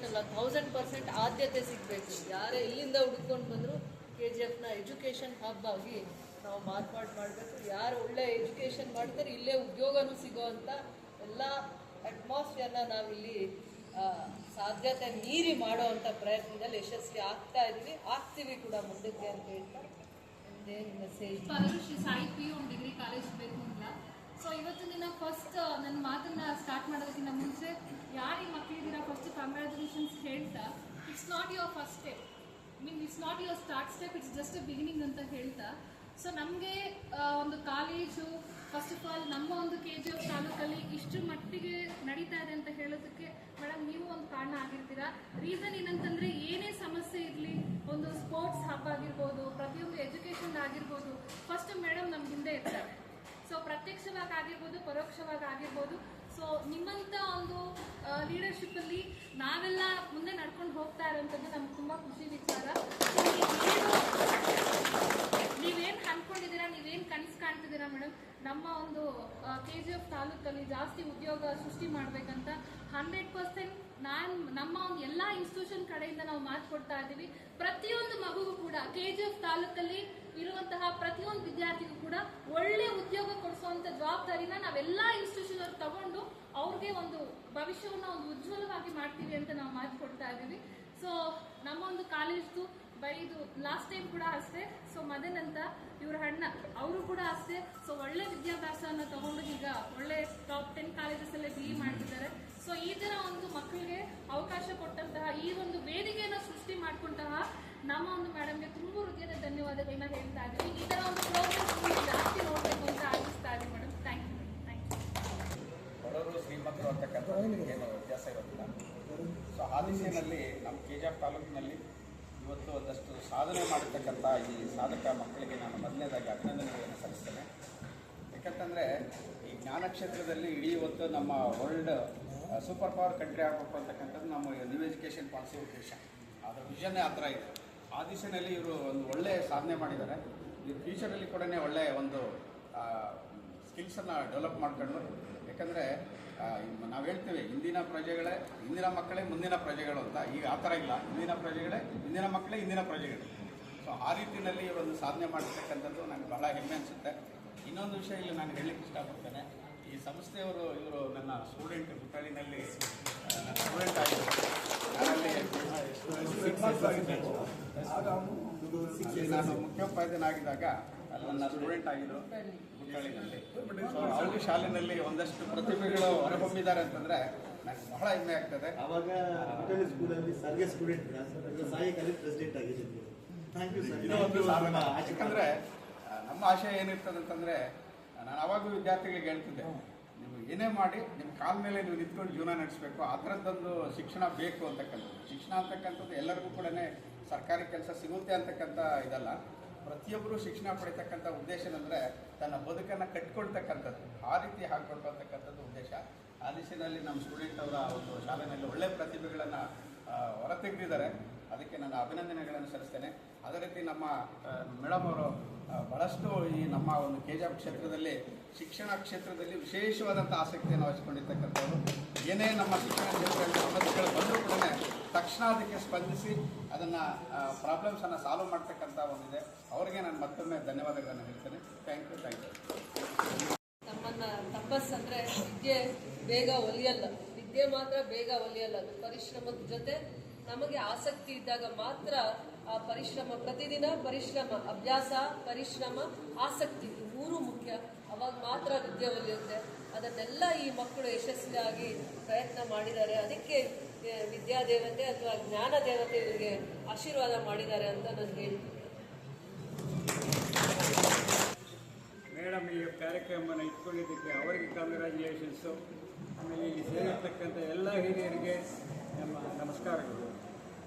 ಹೇಳಿದ್ನಲ್ಲ 1000% ಆದ್ಯತೆ ಸಿಗಬೇಕು. ಯಾರೇ ಎಲ್ಲಿಂದ ಹುಡ್ಕೊಂಡು ಬಂದರೂ KGFನ ಎಜುಕೇಷನ್ ಹಬ್ ಆಗಿ ನಾವು ಮಾರ್ಪಾಡು ಮಾಡಬೇಕು. ಯಾರು ಒಳ್ಳೆ ಎಜುಕೇಷನ್ ಮಾಡ್ತಾರೆ ಇಲ್ಲೇ ಉದ್ಯೋಗನೂ ಸಿಗೋವಂಥ ಎಲ್ಲ ಅಟ್ಮಾಸ್ಫಿಯರ್ನ ನಾವಿಲ್ಲಿ ಸಾಧ್ಯತೆ ಮೀರಿ ಮಾಡೋವಂಥ ಪ್ರಯತ್ನದಲ್ಲಿ ಯಶಸ್ವಿ ಆಗ್ತೀವಿ ಕೂಡ ಮುಂದಕ್ಕೆ ಅಂತ ಹೇಳ್ತಾ message. Shri Sai PU degree college ಬೇಕು ಅಂತ. ಸೊ ಇವತ್ತು ದಿನ ಫಸ್ಟ್ ನನ್ನ ಮಾತನ್ನ ಸ್ಟಾರ್ಟ್ ಮಾಡೋದಕ್ಕಿಂತ ಮುಂಚೆ ಯಾರು ಮಕ್ಕಳಿದ್ದೀರಾ ಫಸ್ಟ್ ಕಂಗ್ರ್ಯಾಚುಲೇಷನ್ಸ್ ಹೇಳ್ತಾ, it's not your first step, it's not your start step, it's just a beginning ಅಂತ ಹೇಳ್ತಾ, ಸೊ ನಮಗೆ ಒಂದು ಕಾಲೇಜು ಫಸ್ಟ್ ಆಫ್ ಆಲ್ ನಮ್ಮ ಒಂದು KGF ತಾಲೂಕಲ್ಲಿ ಇಷ್ಟು ಮಟ್ಟಿಗೆ ನಡೀತಾ ಇದೆ ಅಂತ ಹೇಳೋದಕ್ಕೆ ಮೇಡಮ್ ನೀವು ಒಂದು ಕಾರಣ ಆಗಿರ್ತೀರಾ. ರೀಸನ್ ಏನಂತಂದರೆ ಏನೇ ಸಮಸ್ಯೆ ಇರಲಿ, ಒಂದು ಸ್ಪೋರ್ಟ್ಸ್ ಹಬ್ ಆಗಿರ್ಬೋದು, ಪ್ರತಿಯೊಂದು ಎಜುಕೇಷನ್ ಆಗಿರ್ಬೋದು, ಫಸ್ಟ್ ಮೇಡಮ್ ನಮ್ಮ ಹಿಂದೆ ಇರ್ತಾರೆ. ಸೊ ಪ್ರತ್ಯಕ್ಷವಾಗಿ ಆಗಿರ್ಬೋದು, ಪರೋಕ್ಷವಾಗಿ ಆಗಿರ್ಬೋದು. ಸೊ ನಿಮ್ಮಂಥ ಒಂದು ಲೀಡರ್ಶಿಪ್ಪಲ್ಲಿ ನಾವೆಲ್ಲ ಮುಂದೆ ನಡ್ಕೊಂಡು ಹೋಗ್ತಾ ಇರೋಂಥದ್ದು ನಮ್ಗೆ ತುಂಬ ಖುಷಿ ವಿಚಾರ. ನೀವೇನು ಅಂದ್ಕೊಂಡಿದ್ದೀರಾ, ನೀವೇನು ಕನಸು ಕಾಣ್ತಿದ್ದೀರಾ ಮೇಡಮ್, ನಮ್ಮ ಒಂದು KGF ತಾಲೂಕಲ್ಲಿ ಜಾಸ್ತಿ ಉದ್ಯೋಗ ಸೃಷ್ಟಿ ಮಾಡಬೇಕಂತ 100% ನಮ್ಮ ಒಂದು ಎಲ್ಲ ಇನ್ಸ್ಟಿಟ್ಯೂಷನ್ ಕಡೆಯಿಂದ ನಾವು ಮಾತು ಕೊಡ್ತಾ ಇದ್ದೀವಿ. ಪ್ರತಿಯೊಂದು ಮಗುಗೂ ಕೂಡ KGF ತಾಲೂಕಲ್ಲಿ ಇರುವಂತಹ ಪ್ರತಿಯೊಂದು ವಿದ್ಯಾರ್ಥಿಗೂ ಕೂಡ ಒಳ್ಳೆ ಉದ್ಯೋಗ ಕೊಡಿಸುವಂಥ ಜವಾಬ್ದಾರಿನ ನಾವೆಲ್ಲ ಇನ್ಸ್ಟಿಟ್ಯೂಷನ್ ಅವ್ರು ತಗೊಂಡು ಅವ್ರಿಗೆ ಒಂದು ಭವಿಷ್ಯವನ್ನು ಒಂದು ಉಜ್ವಲವಾಗಿ ಮಾಡ್ತೀವಿ ಅಂತ ನಾವು ಮಾತು ಕೊಡ್ತಾ ಇದ್ದೀವಿ. ಸೊ ನಮ್ಮ ಒಂದು ಕಾಲೇಜ್ದು ಇದು ಲಾಸ್ಟ್ ಟೈಮ್ ಕೂಡ ಅಷ್ಟೇ. ಸೊ ಮದನ್ ಅಂತ ಇವ್ರ ಅಣ್ಣ ಅವರು ಕೂಡ ಅಷ್ಟೇ. ಸೊ ಒಳ್ಳೆ ವಿದ್ಯಾಭ್ಯಾಸವನ್ನು ತಗೊಂಡು ಈಗ ಒಳ್ಳೆ ಟಾಪ್ 10 ಕಾಲೇಜಸಲ್ಲೇ BE ಮಾಡ್ತಿದ್ದಾರೆ. ಸೊ ಈ ಥರ ಒಂದು ಮಕ್ಕಳಿಗೆ ಅವಕಾಶ ಕೊಟ್ಟಂತಹ ಈ ಒಂದು ವೇದಿಕೆಯನ್ನು ಸೃಷ್ಟಿ ಮಾಡಿಕೊಂಡಂತಹ ನಮ್ಮ ಒಂದು ಮೇಡಮ್ಗೆ ತುಂಬ ಹೃದಯದ ಧನ್ಯವಾದಗಳನ್ನ ಹೇಳ್ತಾ ಇದ್ದೀವಿ. ಈ ಥರ ಒಂದು ಪ್ರೋಗ್ರಾಮ್ ಜಾಸ್ತಿ ನೋಡಬೇಕು ಅಂತ ಆಶಿಸ್ತಾ ಇದ್ದೀವಿ ಮೇಡಮ್. Thank you. ಬಡವರು ಶ್ರೀಮಂತರು ಅಂತಕ್ಕಂಥ ಏನು ವ್ಯತ್ಯಾಸ ಇರೋದಿಲ್ಲ. ಸೊ ಆ ದಿಶೆಯಲ್ಲಿ ನಮ್ಮ KGF ತಾಲೂಕಿನಲ್ಲಿ ಇವತ್ತು ಒಂದಷ್ಟು ಸಾಧನೆ ಮಾಡಿರ್ತಕ್ಕಂಥ ಈ ಸಾಧಕ ಮಕ್ಕಳಿಗೆ ನಾನು ಮೊದಲನೇದಾಗಿ ಅಭಿನಂದನೆಗಳನ್ನು ಸಲ್ಲಿಸ್ತೇನೆ. ಯಾಕಂತಂದರೆ ಈ ಜ್ಞಾನ ಕ್ಷೇತ್ರದಲ್ಲಿ ಇಡೀ ಇವತ್ತು ನಮ್ಮ ವರ್ಲ್ಡ್ ಸೂಪರ್ ಪವರ್ ಕಂಟ್ರಿ ಆಗಬೇಕು ಅಂತಕ್ಕಂಥದ್ದು ನಮ್ಮ ನ್ಯೂ ಎಜುಕೇಷನ್ ಪಾಲಿಸಿ ಉದ್ದೇಶ. ಅದರ ವಿಷನ್ನೇ ಆ ಥರ ಇದೆ. ಆ ದಿಶೆಯಲ್ಲಿ ಇವರು ಒಂದು ಒಳ್ಳೆಯ ಸಾಧನೆ ಮಾಡಿದ್ದಾರೆ. ಈ ಫ್ಯೂಚರಲ್ಲಿ ಕೂಡ ಒಳ್ಳೆಯ ಒಂದು ಸ್ಕಿಲ್ಸನ್ನು ಡೆವಲಪ್ ಮಾಡ್ಕೊಂಡು, ಯಾಕಂದರೆ ನಾವು ಹೇಳ್ತೀವಿ ಇಂದಿನ ಮಕ್ಕಳೇ ಮುಂದಿನ ಪ್ರಜೆಗಳು ಅಂತ. ಈಗ ಆ ಥರ ಇಲ್ಲ, ಇಂದಿನ ಪ್ರಜೆಗಳೇ ಇಂದಿನ ಮಕ್ಕಳೇ ಇಂದಿನ ಪ್ರಜೆಗಳು. ಸೊ ಆ ರೀತಿಯಲ್ಲಿ ಇವರೊಂದು ಸಾಧನೆ ಮಾಡಿರ್ತಕ್ಕಂಥದ್ದು ನನಗೆ ಬಹಳ ಹೆಮ್ಮೆ ಅನಿಸುತ್ತೆ. ಇನ್ನೊಂದು ವಿಷಯ ಇಲ್ಲಿ ನಾನು ಹೇಳಲಿಕ್ಕೆ ಇಷ್ಟಪಡ್ತೇನೆ. ಈ ಸಂಸ್ಥೆಯವರು ಇವರು ನನ್ನ ಸ್ಟೂಡೆಂಟ್ ಹುಟ್ಟಳಿನಲ್ಲಿ ಸ್ಟೂಡೆಂಟ್ ಆಗಿದ್ದರು. ನಾನು ಮುಖ್ಯೋಪಾಧ್ಯಾಯನಾಗಿದ್ದಾಗ ನನ್ನ ಸ್ಟೂಡೆಂಟ್ ಆಗಿದ್ದರು ಹುಟ್ಟಳಿನಲ್ಲಿ. ಸೊ ಅವ್ರ ಶಾಲೆಯಲ್ಲಿ ಒಂದಷ್ಟು ಪ್ರತಿಭೆಗಳು ಹೊರಹೊಮ್ಮಿದ್ದಾರೆ ಅಂತಂದರೆ ನನಗೆ ಬಹಳ ಹೆಮ್ಮೆ ಆಗ್ತದೆ. ಅವಾಗ ಸ್ಕೂಲಲ್ಲಿ ಸರ್ಗೆ ಸ್ಟೂಡೆಂಟ್ ಸಾಯಿ ಕಾಲೇಜ್ ಪ್ರೆಸಿಡೆಂಟ್ ಆಗಿದ್ದೀನಿ. Thank you sir. ಇದೊಂದು ಸಾಧನೆ. ಯಾಕಂದರೆ ನಮ್ಮ ಆಶಯ ಏನಿರ್ತದೆ ಅಂತಂದರೆ, ನಾನು ಅವಾಗೂ ವಿದ್ಯಾರ್ಥಿಗಳಿಗೆ ಹೇಳ್ತಿದ್ದೆ, ನೀವು ಏನೇ ಮಾಡಿ ನಿಮ್ಮ ಕಾಲ ಮೇಲೆ ನೀವು ನಿಂತ್ಕೊಂಡು ಜೀವನ ನಡೆಸಬೇಕು. ಆ ಥರದ್ದೊಂದು ಶಿಕ್ಷಣ ಬೇಕು ಅಂತಕ್ಕಂಥದ್ದು. ಶಿಕ್ಷಣ ಅಂತಕ್ಕಂಥದ್ದು ಎಲ್ಲರಿಗೂ ಕೂಡ ಸರ್ಕಾರಿ ಕೆಲಸ ಸಿಗುತ್ತೆ ಅಂತಕ್ಕಂಥ ಇದಲ್ಲ. ಪ್ರತಿಯೊಬ್ಬರು ಶಿಕ್ಷಣ ಪಡಿತಕ್ಕಂಥ ಉದ್ದೇಶ ಅಂದರೆ ತನ್ನ ಬದುಕನ್ನು ಕಟ್ಕೊಳ್ತಕ್ಕಂಥದ್ದು. ಆ ರೀತಿ ಆಗಬೇಕು ಅಂತಕ್ಕಂಥದ್ದು ಉದ್ದೇಶ. ಆ ದಿಶೆಯಲ್ಲಿ ನಮ್ಮ ಸ್ಟೂಡೆಂಟ್ ಅವರ ಒಂದು ಶಾಲೆಯಲ್ಲಿ ಒಳ್ಳೆಯ ಪ್ರತಿಭೆಗಳನ್ನು ಹೊರತೆಗೆದಿದ್ದಾರೆ. ಅದಕ್ಕೆ ನಾನು ಅಭಿನಂದನೆಗಳನ್ನು ಸಲ್ಲಿಸ್ತೇನೆ. ಅದೇ ರೀತಿ ನಮ್ಮ ಮೇಡಮ್ ಅವರು ಭಾಳಷ್ಟು ಈ ನಮ್ಮ ಒಂದು KGF ಕ್ಷೇತ್ರದಲ್ಲಿ ಶಿಕ್ಷಣ ಕ್ಷೇತ್ರದಲ್ಲಿ ವಿಶೇಷವಾದಂಥ ಆಸಕ್ತಿಯನ್ನು ವಹಿಸಿಕೊಂಡಿರ್ತಕ್ಕಂಥವ್ರು. ಏನೇ ನಮ್ಮ ಶಿಕ್ಷಣ ಕ್ಷೇತ್ರದಲ್ಲಿ ಸಮಸ್ಯೆಗಳು ಬಂದರೂ ಕೂಡ ತಕ್ಷಣ ಅದಕ್ಕೆ ಸ್ಪಂದಿಸಿ ಅದನ್ನು ಪ್ರಾಬ್ಲಮ್ಸನ್ನು ಸಾಲ್ವ್ ಮಾಡ್ತಕ್ಕಂಥ ಒಂದಿದೆ. ಅವರಿಗೆ ನಾನು ಮತ್ತೊಮ್ಮೆ ಧನ್ಯವಾದಗಳನ್ನು ಹೇಳ್ತೇನೆ. Thank you. ನಮ್ಮನ್ನು ತಪಸ್ಸಂದರೆ ವಿದ್ಯೆ ಬೇಗ ಒಲಿಯಲ್ಲ, ವಿದ್ಯೆ ಮಾತ್ರ ಬೇಗ ಒಲಿಯಲ್ಲ. ಅದು ಪರಿಶ್ರಮದ ಜೊತೆ ನಮಗೆ ಆಸಕ್ತಿ ಇದ್ದಾಗ ಮಾತ್ರ ಆ ಪರಿಶ್ರಮ, ಪ್ರತಿದಿನ ಪರಿಶ್ರಮ, ಅಭ್ಯಾಸ, ಪರಿಶ್ರಮ, ಆಸಕ್ತಿ ಮೂರು ಮುಖ್ಯ. ಅವಾಗ ಮಾತ್ರ ವಿದ್ಯೆ ಒಲಿಯುತ್ತೆ. ಅದನ್ನೆಲ್ಲ ಈ ಮಕ್ಕಳು ಯಶಸ್ವಿಯಾಗಿ ಪ್ರಯತ್ನ ಮಾಡಿದ್ದಾರೆ. ಅದಕ್ಕೆ ವಿದ್ಯಾದೇವತೆ ಅಥವಾ ಜ್ಞಾನ ದೇವತೆ ಇವರಿಗೆ ಆಶೀರ್ವಾದ ಮಾಡಿದ್ದಾರೆ ಅಂತ ನಾನು ಹೇಳ್ತೀನಿ. ಮೇಡಮ್ ಈ ಕಾರ್ಯಕ್ರಮವನ್ನು ಇಟ್ಕೊಂಡಿದ್ದಕ್ಕೆ ಅವರಿಗೆ ಕಂಗ್ರ್ಯಾಚುಲೇಷನ್ಸು. ಆಮೇಲೆ ಇಲ್ಲಿ ಸೇರಿರ್ತಕ್ಕಂಥ ಎಲ್ಲ ಹಿರಿಯರಿಗೆ ನಮ್ಮ ನಮಸ್ಕಾರಗಳು.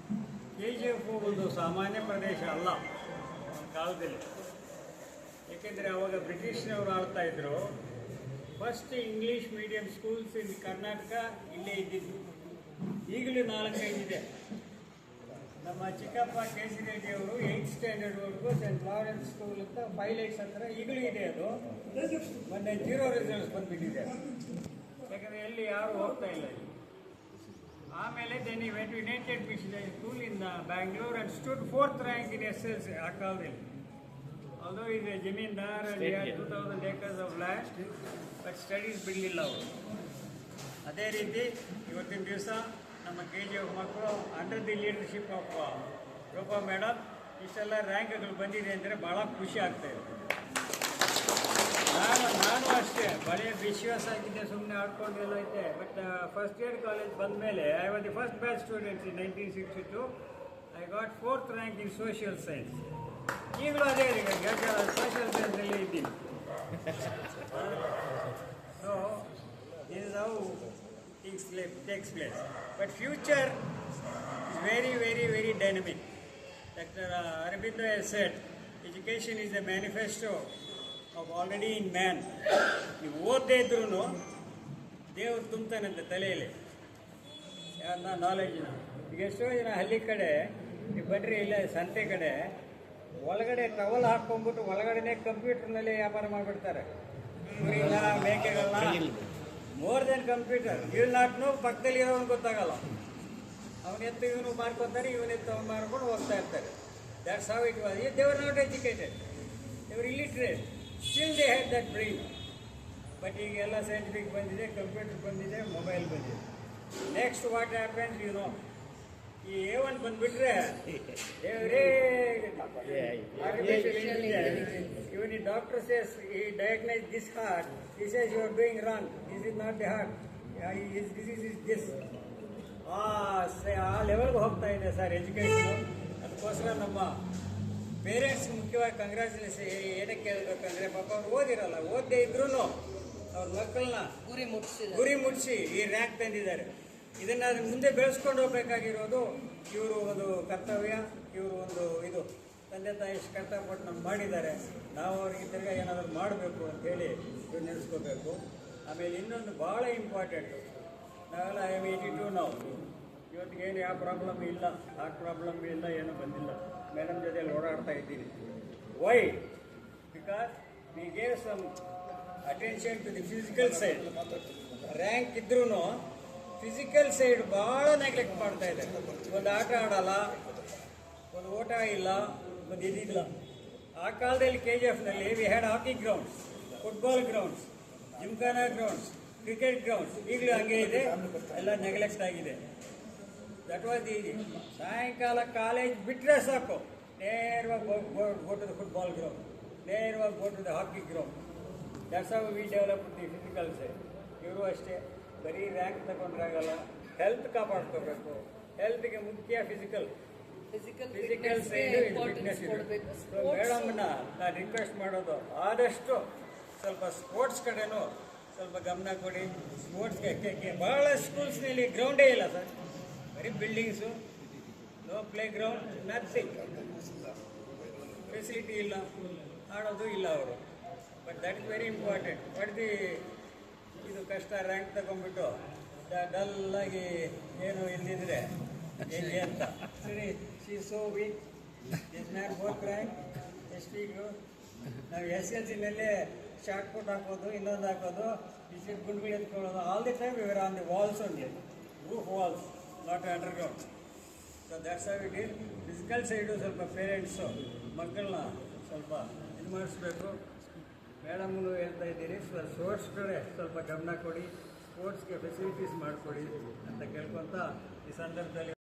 KGF ಒಂದು ಸಾಮಾನ್ಯ ಪ್ರದೇಶ ಅಲ್ಲ ಕಾಲದಲ್ಲಿ. ಏಕೆಂದರೆ ಅವಾಗ ಬ್ರಿಟಿಷ್ನವರು ಆಳ್ತಾ ಇದ್ದರು. First English medium schools in Karnataka ಇಲ್ಲೇ ಇದ್ದಿದ್ದು. ಈಗಲೂ 4-5 ಇದೆ. ನಮ್ಮ ಚಿಕ್ಕಪ್ಪ KC ರೆಡ್ಡಿ ಅವರು 8th ಸ್ಟ್ಯಾಂಡರ್ಡ್ವರೆಗೂ ಸೆಂಟ್ ಲಾರೆನ್ಸ್ ಸ್ಕೂಲ್ ಅಂತ 5 lakhs ಹತ್ರ ಈಗಲೂ ಇದೆ. ಅದು ಮೊನ್ನೆ 0 ರಿಸಲ್ಟ್ಸ್ ಬಂದುಬಿಟ್ಟಿದೆ. ಯಾಕಂದರೆ ಎಲ್ಲಿ ಯಾರೂ ಹೋಗ್ತಾ ಇಲ್ಲ ಇಲ್ಲಿ. ಆಮೇಲೆ then he went to United Mission School in Bangalore and stood 4th rank in SLC Akkalದಲ್ಲಿ. Although he is a Jamindar and he had 2000 acres of land, but studies ಬಿಡಲಿಲ್ಲ ಅವರು. ಅದೇ ರೀತಿ ಇವತ್ತಿನ ದಿವಸ ನಮ್ಮ KGF ಮಕ್ಕಳು under the leadership of Roopa madam ಇಷ್ಟೆಲ್ಲ ರ್ಯಾಂಕ್ಗಳು ಬಂದಿದೆ ಅಂದರೆ ಭಾಳ ಖುಷಿ ಆಗ್ತಾಯಿದೆ. ನಾನು ಅಷ್ಟೇ ಬರೀ ವಿಶ್ವಾಸ ಆಗಿದ್ದೆ, ಸುಮ್ಮನೆ ಆಡ್ಕೊಂಡೆಲ್ಲ ಐತೆ. ಬಟ್ ಫಸ್ಟ್ ಇಯರ್ ಕಾಲೇಜ್ ಬಂದ ಮೇಲೆ I was the first batch students in 1962. I got 4th rank in social science. ಈಗಲೂ ಅದೇ ಸೋಷಿಯಲ್ ಸೈನ್ಸಲ್ಲಿ ಇದ್ದೀನಿ. So this is how things takes place. But future is very, very, very dynamic. Dr. Aurobindo has said, education is the manifesto of already in man. ನೀವು ಓದದೇ ಇದ್ರೂ ದೇವರು ತುಂಬ್ತಾನಂತೆ ತಲೆಯಲ್ಲಿ ನಾಲೆಡ್ಜ್ನ. ಈಗ ಎಷ್ಟೋ ಜನ ಹಳ್ಳಿ ಕಡೆ ನೀವು ಬನ್ರಿ, ಇಲ್ಲ ಸಂತೆ ಕಡೆ ಒಳಗಡೆ ಟವಲ್ ಹಾಕ್ಕೊಂಡ್ಬಿಟ್ಟು ಒಳಗಡೆನೆ ಕಂಪ್ಯೂಟರ್ನಲ್ಲಿ ವ್ಯಾಪಾರ ಮಾಡಿಬಿಡ್ತಾರೆ. ಕುರಿನ ಮೇಕೆಗಳನ್ನ ಮೋರ್ ದೆನ್ ಕಂಪ್ಯೂಟರ್. ಇವ್ ನಾಟ್ ನೋ ಪಕ್ಕದಲ್ಲಿ ಇರೋನು ಗೊತ್ತಾಗಲ್ಲ. ಅವನೆತ್ತು ಇವನು ಮಾರ್ಕೊತಾರೆ, ಇವನೆತ್ತು ಅವ್ನು ಮಾರ್ಕೊಂಡು ಹೋಗ್ತಾ ಇರ್ತಾರೆ. That's how it was. They were not educated, they were illiterate, still they had that brain. But ಈಗ ಎಲ್ಲ ಸೈಂಟಿಫಿಕ್ ಬಂದಿದೆ, ಕಂಪ್ಯೂಟರ್ ಬಂದಿದೆ, ಮೊಬೈಲ್ ಬಂದಿದೆ. Next what happens you know, ಈ A1 ಬಂದುಬಿಟ್ರೆ even the doctor says he diagnose this heart, he says you are doing wrong, this is not the heart, his disease is this. ಆ ಲೆವೆಲ್ಗೆ ಹೋಗ್ತಾ ಇದೆ sir education. ಅದಕ್ಕೋಸ್ಕರ ನಮ್ಮ parents ಮುಖ್ಯವಾಗಿ congratulation ಏನಕ್ಕೆ ಹೇಳ್ಬೇಕಂದ್ರೆ, ಪಾಪ ಅವ್ರು ಓದಿರಲ್ಲ, ಓದದೇ ಇದ್ರೂ ಅವ್ರ ಮಕ್ಕಳನ್ನ ಗುರಿ ಮುಟ್ಟಿಸಿ ಈ ರ್ಯಾಂಕ್ ತಂದಿದ್ದಾರೆ. ಇದನ್ನು ಮುಂದೆ ಬೆಳೆಸ್ಕೊಂಡು ಹೋಗ್ಬೇಕಾಗಿರೋದು ಇವರು ಒಂದು ಕರ್ತವ್ಯ, ಇವರು ಒಂದು ಇದು ತಂದೆ ತಾಯಿ ಎಷ್ಟು ಕಷ್ಟಪಟ್ಟು ನಮ್ಗೆ ಮಾಡಿದ್ದಾರೆ, ನಾವು ಅವ್ರಿಗೆ ತಿರ್ಗಾ ಏನಾದರೂ ಮಾಡಬೇಕು ಅಂಥೇಳಿ ಇದು ನೆನೆಸ್ಕೋಬೇಕು. ಆಮೇಲೆ ಇನ್ನೊಂದು ಭಾಳ ಇಂಪಾರ್ಟೆಂಟು, ನಾವೆಲ್ಲ ಐ ಆಮ್ 82 ನಾವು. ಇವತ್ತಿಗೇನು ಯಾವ ಪ್ರಾಬ್ಲಮ್ ಇಲ್ಲ, ಹಾರ್ಟ್ ಪ್ರಾಬ್ಲಮ್ ಇಲ್ಲ, ಏನೂ ಬಂದಿಲ್ಲ. ಮೇಡಮ್ ಜೊತೆಯಲ್ಲಿ ಓಡಾಡ್ತಾ ಇದ್ದೀನಿ. Why? Because we gave some attention to the physical side. Rank ಇದ್ರೂ ಫಿಸಿಕಲ್ ಸೈಡ್ ಭಾಳ ನೆಗ್ಲೆಕ್ಟ್ ಮಾಡ್ತಾ ಇದೆ. ಒಂದು ಆಟ ಆಡಲ್ಲ, ಒಂದು ಓಟ ಇಲ್ಲ, ಒಂದು ಇದಿಲ್ಲ. ಆ ಕಾಲದಲ್ಲಿ KGFನಲ್ಲಿ we had hockey grounds, football grounds, gymkhana grounds, cricket grounds. ಈಗಲೂ ಹಂಗೆ ಇದೆ, ಎಲ್ಲ ನೆಗ್ಲೆಕ್ಟ್ ಆಗಿದೆ. ದಟ್ ವಾಸ್ ದಿ ಸಾಯಂಕಾಲ ಕಾಲೇಜ್ ಬಿಟ್ಟರೆ ಸಾಕು, ನೇರವಾಗಿ go to the football ground, ನೇರವಾಗಿ go to the hockey ground. That's how we develop the physical side. ಇವರು ಅಷ್ಟೇ, ಬರೀ ರ್ಯಾಂಕ್ ತಗೊಂಡ್ರಾಗಲ್ಲ, ಹೆಲ್ತ್ ಕಾಪಾಡ್ಕೋಬೇಕು. ಹೆಲ್ತ್ಗೆ ಮುಖ್ಯ ಫಿಸಿಕಲ್ ಸೈಡ್ ಫಿಟ್ನೆಸ್ ಇದೆ. ಸೊ ಮೇಡಮ್ನ ನಾನು ರಿಕ್ವೆಸ್ಟ್ ಮಾಡೋದು, ಆದಷ್ಟು ಸ್ವಲ್ಪ ಸ್ಪೋರ್ಟ್ಸ್ ಕಡೆನೂ ಸ್ವಲ್ಪ ಗಮನ ಕೊಡಿ. ಸ್ಪೋರ್ಟ್ಸ್ಗೆ ಭಾಳ ಸ್ಕೂಲ್ಸ್ನಲ್ಲಿ ಗ್ರೌಂಡೇ ಇಲ್ಲ ಸರ್, ಬರೀ buildings, no play ground, nothing, facility ಇಲ್ಲ, ಆಡೋದು ಇಲ್ಲ ಅವರು. But that is very important. ಹೊಡೆದು ಇದು ಕಷ್ಟ, ರ್ಯಾಂಕ್ ತಗೊಂಡ್ಬಿಟ್ಟು ಡಲ್ಲಾಗಿ ಏನು ಇಲ್ಲಿದ್ರೆ ಹೇಗೆ ಅಂತ. ಸರಿ, she so weak, is not 4th rank. ಎಷ್ಟು ವೀಕು? ನಾವು SLCನಲ್ಲೇ ಶಾರ್ಟ್ ಪುಟ್ ಹಾಕೋದು, ಇನ್ನೊಂದು ಹಾಕೋದು, ಬಿಸಿ ಗುಂಡುಗಳು ಎತ್ಕೊಳ್ಳೋದು. ಆಲ್ ದಿ ಟೈಮ್ ಇವರು on the walls only, roof walls, not underground. So that's how it is. Physical side ಸ್ವಲ್ಪ ಪೇರೆಂಟ್ಸು ಮಕ್ಕಳನ್ನ ಸ್ವಲ್ಪ ಇದು ಮಾಡಿಸ್ಬೇಕು. ಮೇಡಮ್ನು ಹೇಳ್ತಾ ಇದ್ದೀರಿ, ಸ್ಪೋರ್ಟ್ಸ್ ಕಡೆ ಸ್ವಲ್ಪ ಗಮನ ಕೊಡಿ, ಸ್ಪೋರ್ಟ್ಸ್ಗೆ ಫೆಸಿಲಿಟೀಸ್ ಮಾಡಿಕೊಡಿ ಅಂತ ಕೇಳ್ಕೊತ ಈ ಸಂದರ್ಭದಲ್ಲಿ